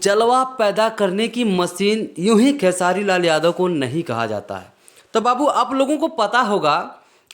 जलवा पैदा करने की मशीन यूं ही खेसारी लाल यादव को नहीं कहा जाता है। तो बाबू आप लोगों को पता होगा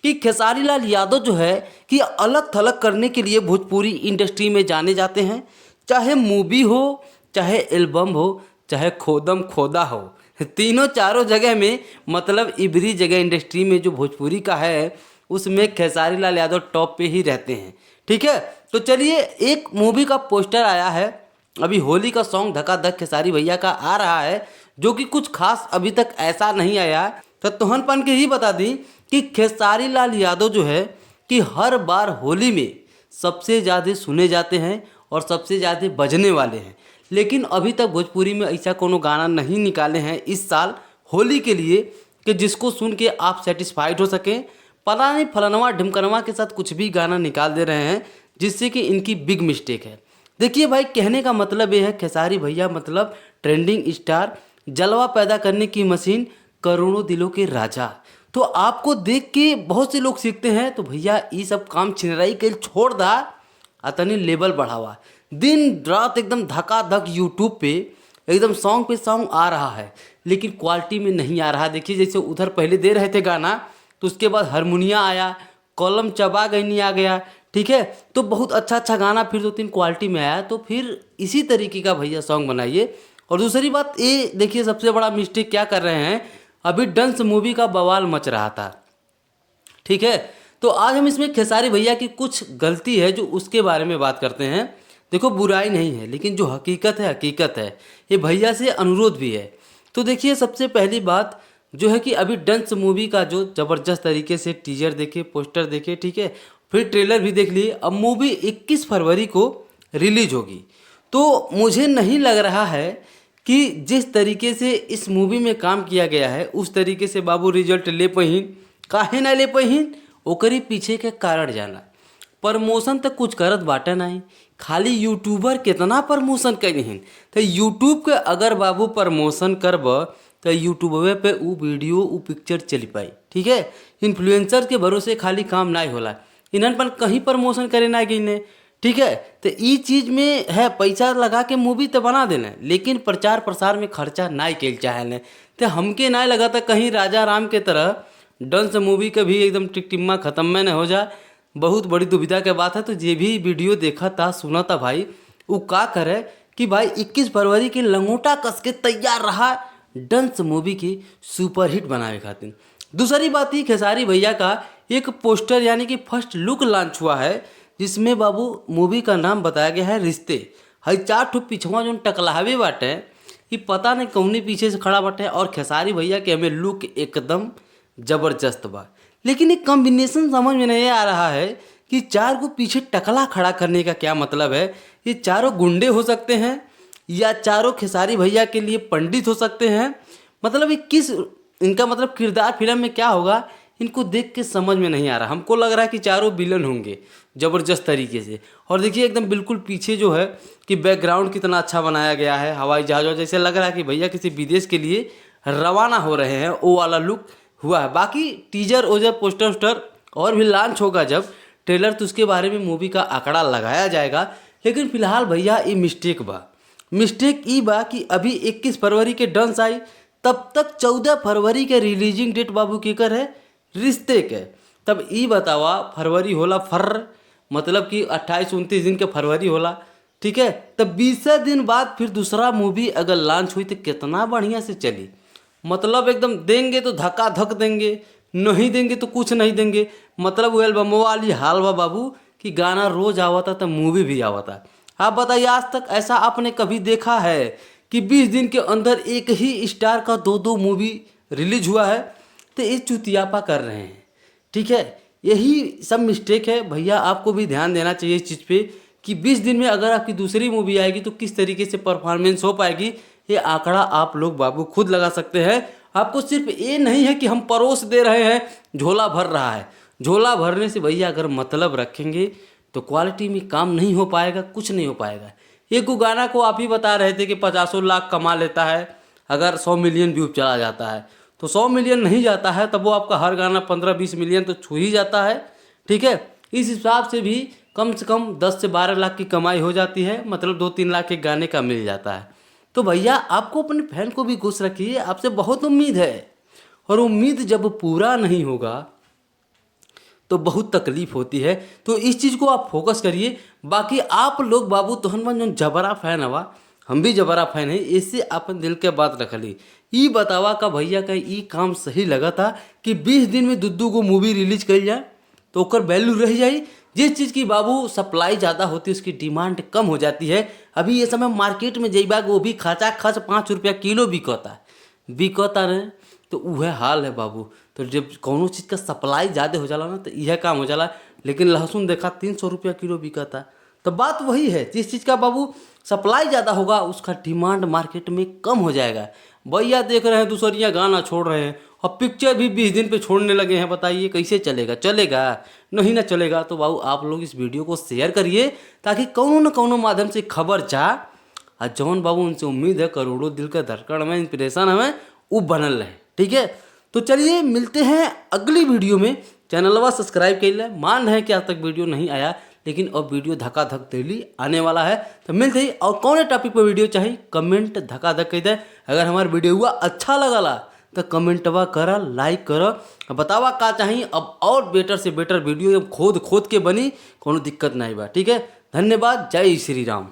कि खेसारी लाल यादव जो है कि अलग थलग करने के लिए भोजपुरी इंडस्ट्री में जाने जाते हैं। चाहे मूवी हो, चाहे एल्बम हो, चाहे खोदम खोदा हो, तीनों चारों जगह में मतलब इवरी जगह इंडस्ट्री में जो भोजपुरी का है उसमें खेसारी लाल यादव टॉप पे ही रहते हैं। ठीक है, तो चलिए एक मूवी का पोस्टर आया है, अभी होली का सॉन्ग धका धक खेसारी भैया का आ रहा है, जो कि कुछ खास अभी तक ऐसा नहीं आया है। तो तोहन पान के ही बता दी कि खेसारी लाल यादव जो है कि हर बार होली में सबसे ज़्यादा सुने जाते हैं और सबसे ज़्यादा बजने वाले हैं, लेकिन अभी तक भोजपुरी में ऐसा कोनो गाना नहीं निकाले हैं इस साल होली के लिए कि जिसको सुन के आप सेटिस्फाइड हो सकें। पता नहीं फलनवा ढिमकनवा के साथ कुछ भी गाना निकाल दे रहे हैं जिससे कि इनकी बिग मिस्टेक है। देखिए भाई, कहने का मतलब ये है खेसारी भैया मतलब ट्रेंडिंग स्टार, जलवा पैदा करने की मशीन, करोड़ों दिलों के राजा। तो आपको देख के बहुत से लोग सीखते हैं, तो भैया ये सब काम छिनराई के छोड़ दा, अतनी लेवल बढ़ावा। दिन रात एकदम धका धक यूट्यूब पे एकदम सॉन्ग पे सॉन्ग आ रहा है, लेकिन क्वालिटी में नहीं आ रहा। देखिए जैसे उधर पहले दे रहे थे गाना, तो उसके बाद हारमोनिया आया, कॉलम चबा गई आ गया। ठीक है, तो बहुत अच्छा अच्छा गाना फिर 2-3 क्वालिटी में आया, तो फिर इसी तरीके का भैया सॉन्ग बनाइए। और दूसरी बात ये देखिए, सबसे बड़ा मिस्टेक क्या कर रहे हैं, अभी डंस मूवी का बवाल मच रहा था। ठीक है, तो आज हम इसमें खेसारी भैया की कुछ गलती है जो उसके बारे में बात करते हैं। देखो बुराई नहीं है, लेकिन जो हकीकत है हकीकत है, ये भैया से अनुरोध भी है। तो देखिए सबसे पहली बात जो है कि अभी डंस मूवी का जो ज़बरदस्त तरीके से टीजर देखे, पोस्टर देखे, ठीक है, फिर ट्रेलर भी देख लिए। अब मूवी 21 फरवरी को रिलीज होगी। तो मुझे नहीं लग रहा है कि जिस तरीके से इस मूवी में काम किया गया है उस तरीके से बाबू रिजल्ट ले पहिन। काहे ना ले पहिन, ओकरी पीछे के कारण जाना। प्रमोशन तक कुछ करत बाटे नहीं, खाली यूट्यूबर कितना प्रमोशन करिहन। तो यूट्यूब के अगर बाबू प्रमोशन करब तो यूट्यूबे पे वो वीडियो वो पिक्चर चल पाई। ठीक है, इन्फ्लुएंसर के भरोसे खाली काम नहीं होला, इन्हन पर कहीं प्रमोशन करे ना गई। ठीक है, तो ये चीज़ में है पैसा लगा के मूवी तो बना देना, लेकिन प्रचार प्रसार में खर्चा नहीं कैल चाहे। तो हमके ना लगा था कहीं राजा राम के तरह डंस मूवी का भी एकदम टिकटिम्मा ख़त्म में न हो जाए। बहुत बड़ी दुविधा के बात है। तो जे भी वीडियो देखा था सुना था भाई, वो का करे कि भाई 21 फरवरी के लंगोटा कस के तैयार रहा डंस मूवी की सुपरहिट बनावे खातिर। दूसरी बात ही खेसारी भैया का एक पोस्टर यानी कि फर्स्ट लुक लॉन्च हुआ है, जिसमें बाबू मूवी का नाम बताया गया है रिश्ते। हई 4 ठो पिछवा जो टकलावे बाटे, ये पता नहीं कौनी पीछे से खड़ा बाटे, और खेसारी भैया के हमें लुक एकदम ज़बरदस्त बा। लेकिन एक कॉम्बिनेशन समझ में नहीं आ रहा है कि 4 को पीछे टकला खड़ा करने का क्या मतलब है। ये चारों गुंडे हो सकते हैं या चारों खेसारी भैया के लिए पंडित हो सकते हैं, मतलब ये किस इनका मतलब किरदार फिल्म में क्या होगा, इनको देख के समझ में नहीं आ रहा। हमको लग रहा है कि चारों विलन होंगे ज़बरदस्त तरीके से। और देखिए एकदम बिल्कुल पीछे जो है कि बैकग्राउंड कितना अच्छा बनाया गया है, हवाई जहाज़ों जैसे लग रहा है कि भैया किसी विदेश के लिए रवाना हो रहे हैं, वो वाला लुक हुआ है। बाकी टीजर ओजर पोस्टर वोस्टर और भी लॉन्च होगा जब ट्रेलर, तो उसके बारे में मूवी का आंकड़ा लगाया जाएगा। लेकिन फिलहाल भैया ये मिस्टेक ई बा कि अभी 21 फरवरी के डंस आई, तब तक 14 फरवरी के रिलीजिंग डेट बाबू केकर है रिश्ते के। तब ई बतावा फरवरी होला फर, मतलब कि 28-29 दिन के फरवरी होला। ठीक है, तब 20 दिन बाद फिर दूसरा मूवी अगर लॉन्च हुई तो कितना बढ़िया से चली। मतलब एकदम देंगे तो धक्का धक देंगे, नहीं देंगे तो कुछ नहीं देंगे। मतलब वो एल्बम वाली हाल बा बाबू कि गाना रोज आवता तो मूवी भी आवता। आप बताइए आज तक ऐसा आपने कभी देखा है कि 20 दिन के अंदर एक ही स्टार का 2-2 मूवी रिलीज हुआ है। तो ये चुतियापा कर रहे हैं। ठीक है, यही सब मिस्टेक है भैया, आपको भी ध्यान देना चाहिए इस चीज़ पे कि 20 दिन में अगर आपकी दूसरी मूवी आएगी तो किस तरीके से परफॉर्मेंस हो पाएगी। ये आंकड़ा आप लोग बाबू खुद लगा सकते हैं। आपको सिर्फ ये नहीं है कि हम परोस दे रहे हैं, झोला भर रहा है। झोला भरने से भैया अगर मतलब रखेंगे तो क्वालिटी में काम नहीं हो पाएगा, कुछ नहीं हो पाएगा। एक गाना को आप ही बता रहे थे कि 50 लाख कमा लेता है अगर 100 मिलियन व्यू चला जाता है, तो 100 मिलियन नहीं जाता है तब वो आपका हर गाना 15-20 मिलियन तो छू ही जाता है। ठीक है, इस हिसाब से भी कम से कम 10 से 12 लाख की कमाई हो जाती है, मतलब 2-3 लाख के गाने का मिल जाता है। तो भैया आपको अपने फैन को भी खुश रखिए, आपसे बहुत उम्मीद है, और उम्मीद जब पूरा नहीं होगा तो बहुत तकलीफ होती है। तो इस चीज़ को आप फोकस करिए। बाकी आप लोग बाबू तोहन मन जो जबरा फैन हवा, हम भी जबरा फैन है, इससे अपन दिल के बात रख ली। ई बतावा का भैया का ई काम सही लगा था कि 20 दिन में दुद्दू को मूवी रिलीज कर जाए तो ओकर वैल्यू रह जाई। जिस चीज़ की बाबू सप्लाई ज़्यादा होती है उसकी डिमांड कम हो जाती है। अभी ये समय मार्केट में जइबा वो भी खचा खच 5 रुपया किलो बिकता रहे, तो वह हाल है बाबू। तो जब कोनो चीज़ का सप्लाई ज़्यादा हो जाला ना तो यह काम हो जाला। लेकिन लहसुन देखा 300 रुपया किलो बिकता। तो बात वही है, जिस चीज़ का बाबू सप्लाई ज़्यादा होगा उसका डिमांड मार्केट में कम हो जाएगा। भैया देख रहे हैं दूसरिया गाना छोड़ रहे हैं और पिक्चर भी 20 दिन पे छोड़ने लगे हैं। बताइए कैसे चलेगा? चलेगा नहीं ना चलेगा। तो बाबू आप लोग इस वीडियो को शेयर करिए ताकि कौनो न कौनो माध्यम से खबर जा। और जौन बाबू उनसे उम्मीद है करोड़ों दिल का धड़कन हमें इंस्पिरेशन हमें वो बनल रहे। ठीक है, तो चलिए मिलते हैं अगली वीडियो में। चैनलवा सब्सक्राइब कर ले। मान है कि आज तक वीडियो नहीं आया, लेकिन अब वीडियो धक्का धक डेली आने वाला है। तो मिलते ही और कौन टॉपिक पर वीडियो चाहिए कमेंट धक्का धक कर दे। अगर हमारा वीडियो हुआ अच्छा लगला तो कमेंटवा करा, लाइक करो, बतावा का चाहिए अब और बेटर से बेटर वीडियो खोद खोद के बनी, कोनो दिक्कत नहीं बा। ठीक है, धन्यवाद, जय श्री राम।